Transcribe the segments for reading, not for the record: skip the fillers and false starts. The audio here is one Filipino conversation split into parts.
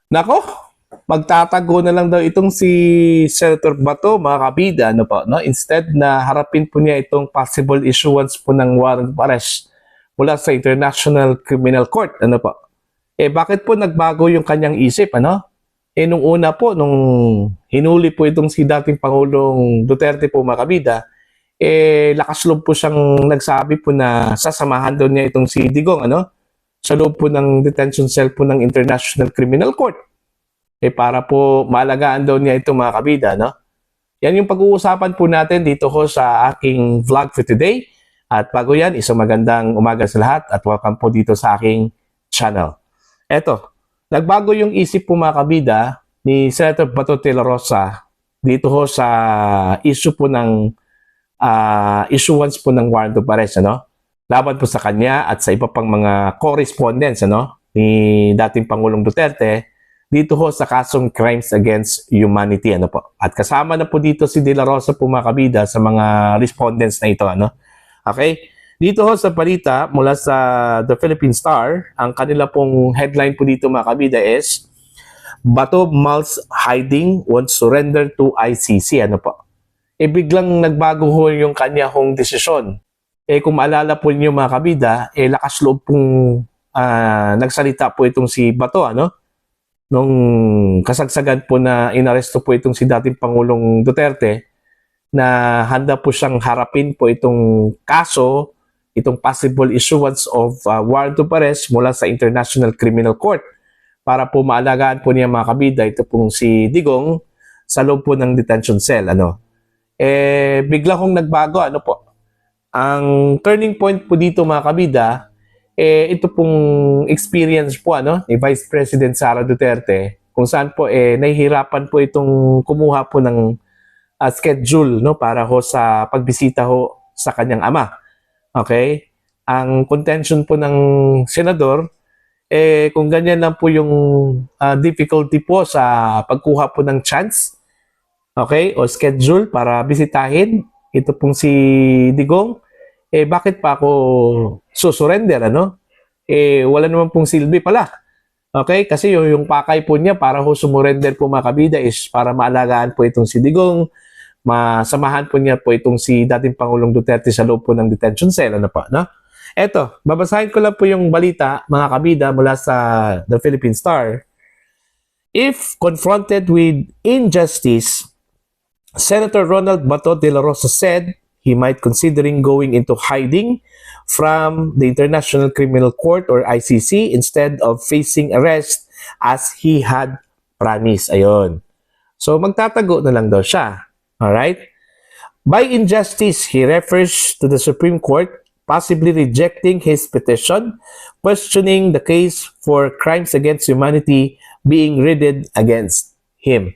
Nako, magtatago na lang daw itong si Senator Bato, mga kabida, ano po, no? Instead na harapin po niya itong possible issuance po ng warrant of arrest mula sa International Criminal Court, ano po. Bakit po nagbago yung kanyang isip, ano? Nung una po, nung hinuli po itong si dating Pangulong Duterte po, mga kabida, lakas loob po siyang nagsabi po na sasamahan daw niya itong si Digong, ano? Sa loob po ng detention cell po ng International Criminal Court. Para po maalagaan daw niya ito, mga kabida, no? Yan yung pag-uusapan po natin dito ho sa aking vlog for today. At bago yan, isang magandang umaga sa lahat at welcome po dito sa aking channel. Eto, nagbago yung isip po, mga kabida, ni Senator Bato de la Rosa dito ho sa issue po ng issuance po ng warrant of arrest, ano? Laban po sa kanya at sa iba pang mga correspondents, ano, ni dating Pangulong Duterte dito ho sa kasong crimes against humanity, ano po. At kasama na po dito si De La Rosa po, mga kabida, sa mga respondents na ito, ano. Okay? Dito ho sa balita mula sa The Philippine Star, ang kanila pong headline po dito, mga kabida, is Bato mulls hiding, won't surrender to ICC, ano po. Biglang nagbago ho yung kanya hong desisyon. Kung maalala po niyo, mga kabida, lakas loob pong nagsalita po itong si Bato, ano? Nung kasagsagan po na inaresto po itong si dating Pangulong Duterte, na handa po siyang harapin po itong kaso, itong possible issuance of warrant of arrest mula sa International Criminal Court para po maalagaan po niya, mga kabida, ito pong si Digong sa loob po ng detention cell, ano. Bigla kong nagbago, ano po. Ang turning point po dito, mga kabida, ito pong experience po, ano, ni Vice President Sara Duterte, kung saan po nahihirapan po itong kumuha po ng schedule, no, para ho sa pagbisita ho sa kanyang ama. Okay? Ang contention po ng senador, kung ganyan lang po yung difficulty po sa pagkuha po ng chance, okay, o schedule para bisitahin ito pong si Digong, bakit pa ako susurrender, ano? Wala naman pong silbi pala. Okay? Kasi yung pakay po niya para ho sumurrender po, mga kabida, is para maalagaan po itong si Digong, masamahan po niya po itong si dating Pangulong Duterte sa loob po ng detention cell, ano po, no? Eto, babasahin ko lang po yung balita, mga kabida, mula sa The Philippine Star. If confronted with injustice, Senator Ronald Bato de la Rosa said he might considering going into hiding from the International Criminal Court or ICC instead of facing arrest as he had promised. Ayun. So magtatago na lang daw siya. Alright? By injustice, he refers to the Supreme Court possibly rejecting his petition, questioning the case for crimes against humanity being read against him.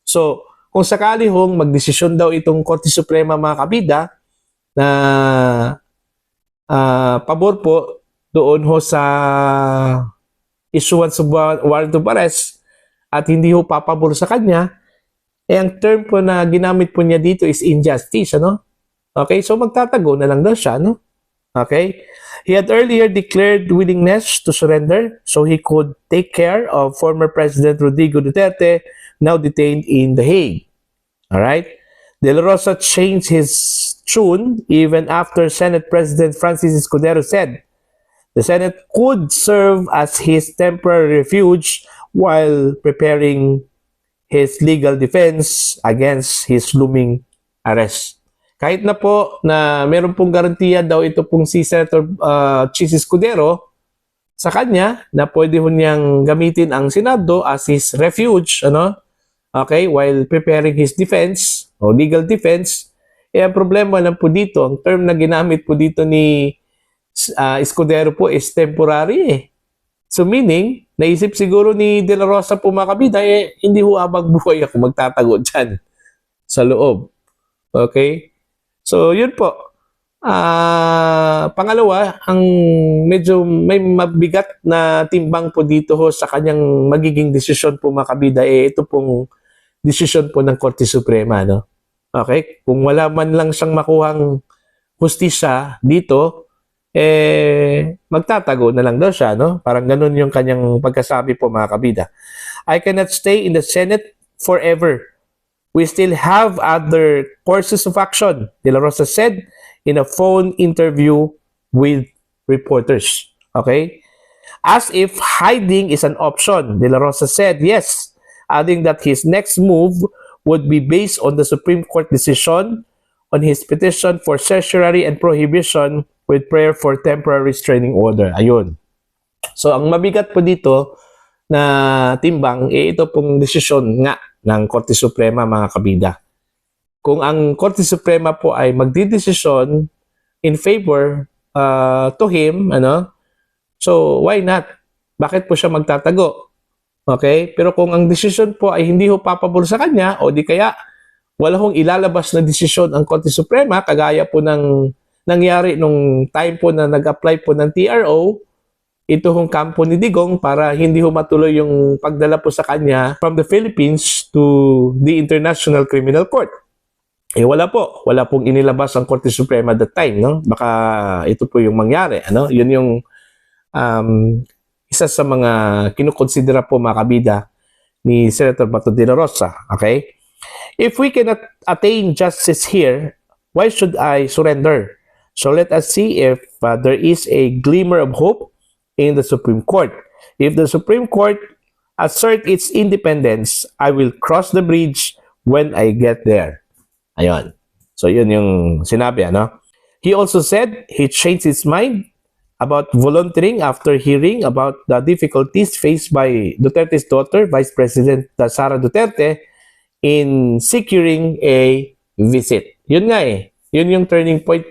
So, kung sakali hong magdesisyon daw itong Korte Suprema, mga kabida, na pabor po doon ho sa issuance of warrant of arrest at hindi ho papabor sa kanya, ang term po na ginamit po niya dito is injustice, ano? Okay, so magtatago na lang daw siya, no? Okay? He had earlier declared willingness to surrender so he could take care of former President Rodrigo Duterte, now detained in The Hague. Alright? De La Rosa changed his tune even after Senate President Francis Escudero said the Senate could serve as his temporary refuge while preparing his legal defense against his looming arrest. Kahit na po na meron pong garantiya daw ito pong si Senator Chis Escudero sa kanya na pwede ho niyang gamitin ang Senado as his refuge, ano? Okay, while preparing his defense o legal defense, ang problema lang po dito, ang term na ginamit po dito ni Escudero po is temporary. So meaning, naisip siguro ni De La Rosa po, mga kabida, hindi ho abang buhay ako magtatago dyan sa loob. Okay? So, yun po. Pangalawa, ang medyo may mabigat na timbang po dito ho sa kanyang magiging desisyon po, mga kabida, ito pong desisyon po ng Korte Suprema, no? Okay? Kung wala man lang siyang makuhang hustisya dito, magtatago na lang daw siya, no? Parang ganun yung kanyang pagkasabi po, mga kabida. I cannot stay in the Senate forever. We still have other courses of action, De La Rosa said in a phone interview with reporters. Okay? As if hiding is an option, De La Rosa said yes, adding that his next move would be based on the Supreme Court decision on his petition for certiorari and prohibition with prayer for temporary restraining order. Ayun. So, ang mabigat po dito na timbang, ito pong desisyon nga ng Korte Suprema, mga kabida. Kung ang Korte Suprema po ay magdidesisyon in favor to him, so why not? Bakit po siya magtatago? Okay? Pero kung ang desisyon po ay hindi ho papabor sa kanya, o di kaya wala hong ilalabas na desisyon ang Korte Suprema, kagaya po ng nangyari nung time po na nag-apply po ng TRO, ito hong kampo ni Digong para hindi ho matuloy yung pagdala po sa kanya from the Philippines to the International Criminal Court. Wala po. Wala pong inilabas ang Korte Suprema at that time, no? Baka ito po yung mangyari, Yun yung isa sa mga kinukonsidera po, mga kabida, ni Senator Bato de la Rosa. Okay? If we cannot attain justice here, why should I surrender? So let us see if there is a glimmer of hope in the Supreme Court. If the Supreme Court assert its independence, I will cross the bridge when I get there. Ayun. So yun yung sinabi, He also said he changed his mind about volunteering after hearing about the difficulties faced by Duterte's daughter, Vice President Sara Duterte, in securing a visit. Yun nga Yun yung turning point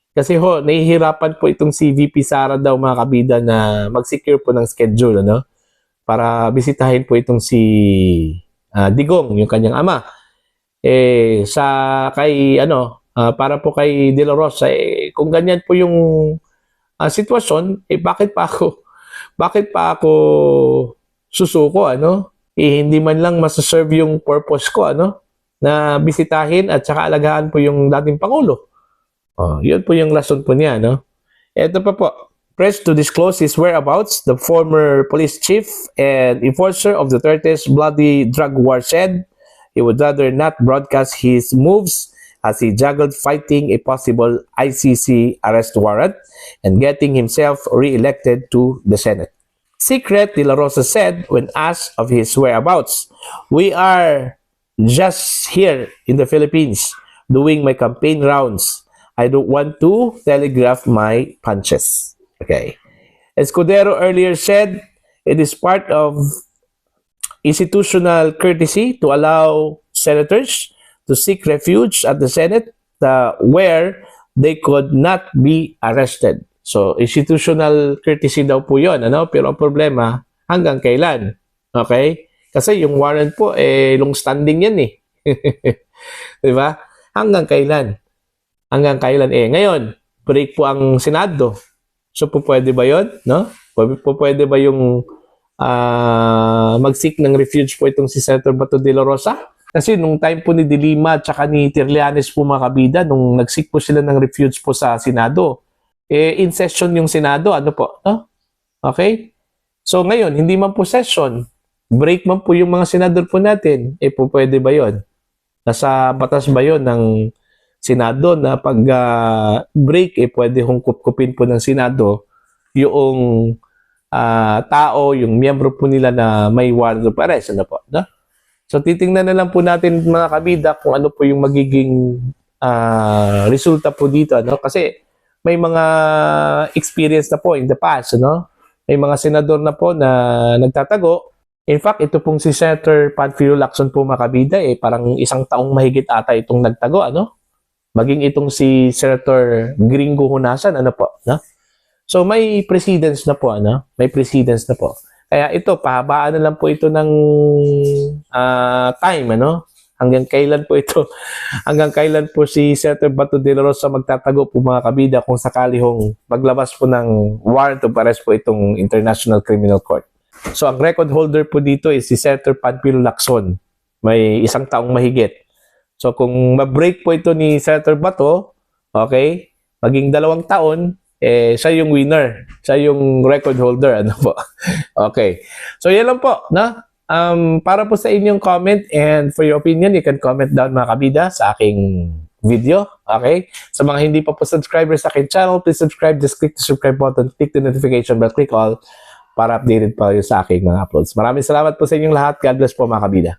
Kasi nahihirapan po itong si VP Sara daw, mga kabida, na mag-secure po ng schedule, para bisitahin po itong si Digong, yung kanyang ama. Para po kay De La Rosa, kung ganyan po yung sitwasyon, bakit pa ako susuko, hindi man lang masaserve yung purpose ko, na bisitahin at saka alagaan po yung dating Pangulo. Yun po yung rason po niya, Ito pa po. Pressed to disclose his whereabouts, the former police chief and enforcer of Duterte's bloody drug war said he would rather not broadcast his moves as he juggled fighting a possible ICC arrest warrant and getting himself re-elected to the Senate. Secret, De La Rosa said when asked of his whereabouts, "We are just here in the Philippines doing my campaign rounds. I don't want to telegraph my punches." Okay. Escudero earlier said it is part of institutional courtesy to allow senators to seek refuge at the Senate where they could not be arrested. So, institutional courtesy daw po yun, Pero ang problema, hanggang kailan? Okay? Kasi yung warrant po, long standing yan Diba? Hanggang kailan? Ngayon, break po ang Senado. So, pwede ba yun? Pwede ba yung mag-seek ng refuge po itong si Senator Bato de la Rosa? Kasi nung time po ni De Lima at saka ni Trillanes po, mga kabida, nung nag-seek po sila ng refuge po sa Senado, in session yung Senado, Okay? So, ngayon, hindi man po session, break man po yung mga senador po natin, pwede ba yun? Nasa batas ba yun ng Senado na pag break, pwede hong kupkupin po ng Senado yung tao, yung miyembro po nila na may warrant of arrest. So, titingnan na lang po natin, mga kabida, kung ano po yung magiging resulta po dito. Kasi may mga experience na po in the past. May mga senador na po na nagtatago. In fact, ito pong si Senator Panfilo Lacson po, mga kabida, parang isang taong mahigit ata itong nagtago, Maging itong si Senator Gringo Hunasan, So, may precedence na po, May precedence na po. Kaya ito, pahabaan na lang po ito ng time, Hanggang kailan po ito? Hanggang kailan po si Senator Bato de la Rosa magtatago po, mga kabida, kung sakali hong maglabas po ng warrant of arrest po itong International Criminal Court. So, ang record holder po dito is si Senator Panfilo Lacson. May isang taong mahigit. So, kung ma-break po ito ni Senator Bato, okay, maging 2 taon, siya yung winner. Siya yung record holder, po. Okay. So, yan lang po, Para po sa inyong comment and for your opinion, you can comment down mga kabida sa aking video. Okay? Sa mga hindi pa po subscribers sa aking channel, please subscribe. Just click the subscribe button, click the notification bell, click all para updated pa kayo sa aking mga uploads. Maraming salamat po sa inyong lahat. God bless po mga kabida.